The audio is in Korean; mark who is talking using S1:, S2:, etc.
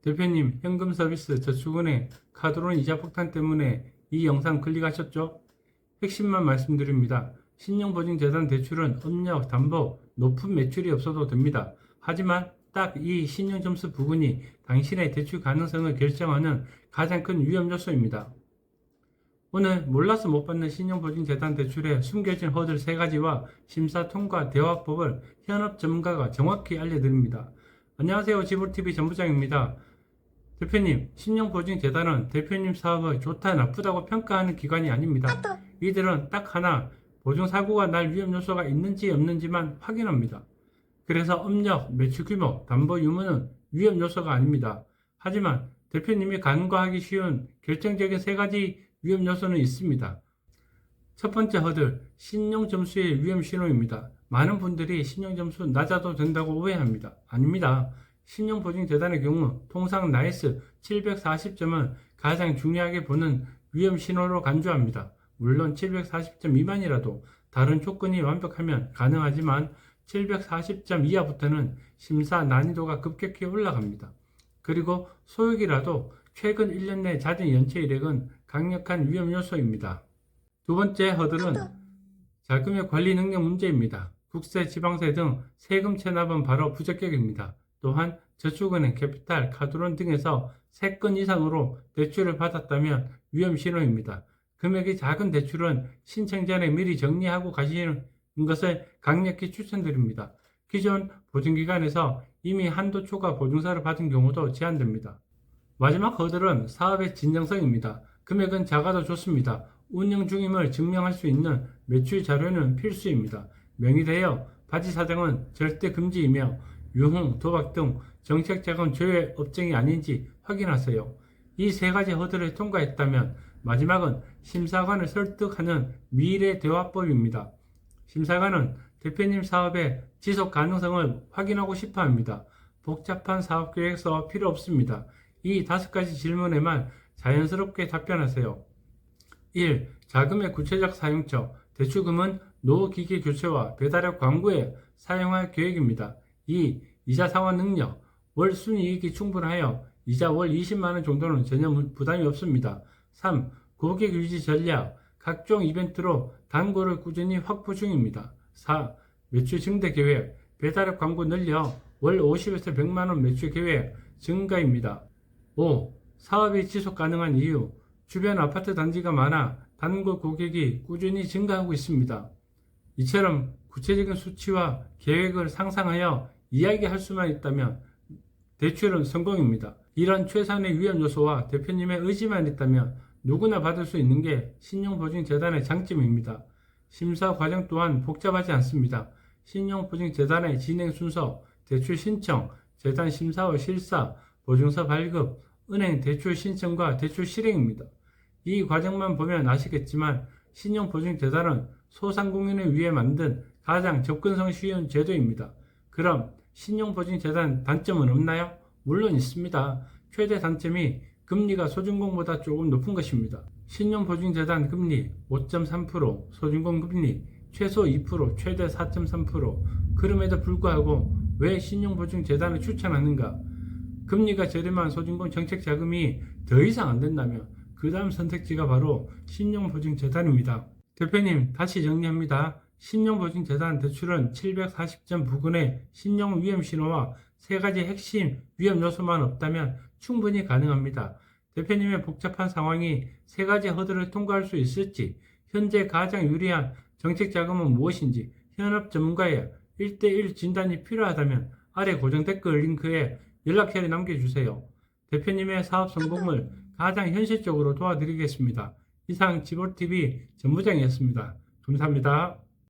S1: 대표님, 현금 서비스 저축은행 카드론 이자 폭탄 때문에 이 영상 클릭하셨죠? 핵심만 말씀드립니다. 신용보증재단 대출은 업력, 담보, 높은 매출이 없어도 됩니다. 하지만 딱 이 신용점수 부분이 당신의 대출 가능성을 결정하는 가장 큰 위험 요소입니다. 오늘 몰라서 못 받는 신용보증재단 대출의 숨겨진 허들 3가지와 심사 통과 대화법을 현업 전문가가 정확히 알려드립니다. 안녕하세요. 지불TV 전부장입니다. 대표님, 신용보증재단은 대표님 사업을 좋다 나쁘다고 평가하는 기관이 아닙니다. 이들은 딱 하나, 보증사고가 날 위험 요소가 있는지 없는지만 확인합니다. 그래서 업력, 매출 규모, 담보 유무는 위험 요소가 아닙니다. 하지만 대표님이 간과하기 쉬운 결정적인 3가지 위험 요소는 있습니다. 첫 번째 허들, 신용점수의 위험 신호입니다. 많은 분들이 신용점수 낮아도 된다고 오해합니다. 아닙니다. 신용보증재단의 경우 통상 나이스 740점은 가장 중요하게 보는 위험 신호로 간주합니다. 물론 740점 미만이라도 다른 조건이 완벽하면 가능하지만 740점 이하부터는 심사 난이도가 급격히 올라갑니다. 그리고 소액이라도 최근 1년 내 잦은 연체 이력은 강력한 위험 요소입니다. 두 번째 허들은 자금의 관리 능력 문제입니다. 국세, 지방세 등 세금 체납은 바로 부적격입니다. 또한 저축은행, 캐피탈, 카드론 등에서 3건 이상으로 대출을 받았다면 위험 신호입니다. 금액이 작은 대출은 신청 전에 미리 정리하고 가시는 것을 강력히 추천드립니다. 기존 보증기관에서 이미 한도 초과 보증서를 받은 경우도 제한됩니다. 마지막 허들은 사업의 진정성입니다. 금액은 작아도 좋습니다. 운영 중임을 증명할 수 있는 매출 자료는 필수입니다. 명의대여, 바지 사장은 절대 금지이며 유흥, 도박 등 정책자금 조회 업종이 아닌지 확인하세요. 이 3가지 허들을 통과했다면 마지막은 심사관을 설득하는 미래 대화법입니다. 심사관은 대표님 사업의 지속 가능성을 확인하고 싶어 합니다. 복잡한 사업계획서 필요 없습니다. 이 5가지 질문에만 자연스럽게 답변하세요. 1. 자금의 구체적 사용처, 대출금은 노후기기 교체와 배달앱 광고에 사용할 계획입니다. 2. 이자 상환 능력, 월 순이익이 충분하여 이자 월 20만원 정도는 전혀 부담이 없습니다. 3. 고객 유지 전략, 각종 이벤트로 단골을 꾸준히 확보 중입니다. 4. 매출 증대 계획, 배달앱 광고 늘려 월 50에서 100만원 매출 계획 증가입니다. 5. 사업이 지속 가능한 이유, 주변 아파트 단지가 많아 단골 고객이 꾸준히 증가하고 있습니다. 이처럼 구체적인 수치와 계획을 상상하여 이야기할 수만 있다면 대출은 성공입니다. 이런 최소한의 위험 요소와 대표님의 의지만 있다면 누구나 받을 수 있는 게 신용보증재단의 장점입니다. 심사 과정 또한 복잡하지 않습니다. 신용보증재단의 진행 순서, 대출 신청, 재단 심사와 실사, 보증서 발급, 은행 대출 신청과 대출 실행입니다. 이 과정만 보면 아시겠지만 신용보증재단은 소상공인을 위해 만든 가장 접근성 쉬운 제도입니다. 그럼 신용보증재단 단점은 없나요? 물론 있습니다. 최대 단점이 금리가 소준공보다 조금 높은 것입니다. 신용보증재단 금리 5.3%, 소준공 금리 최소 2%, 최대 4.3%. 그럼에도 불구하고 왜 신용보증재단을 추천하는가? 금리가 저렴한 소준공 정책자금이 더 이상 안 된다면 그 다음 선택지가 바로 신용보증재단입니다. 대표님, 다시 정리합니다. 신용보증재단 대출은 740점 부근의 신용 위험 신호와 3가지 핵심 위험 요소만 없다면 충분히 가능합니다. 대표님의 복잡한 상황이 3가지 허들을 통과할 수 있을지, 현재 가장 유리한 정책자금은 무엇인지, 현업 전문가의 1대1 진단이 필요하다면 아래 고정 댓글 링크에 연락처를 남겨주세요. 대표님의 사업 성공을 가장 현실적으로 도와드리겠습니다. 이상 지불TV 전부장이었습니다. 감사합니다.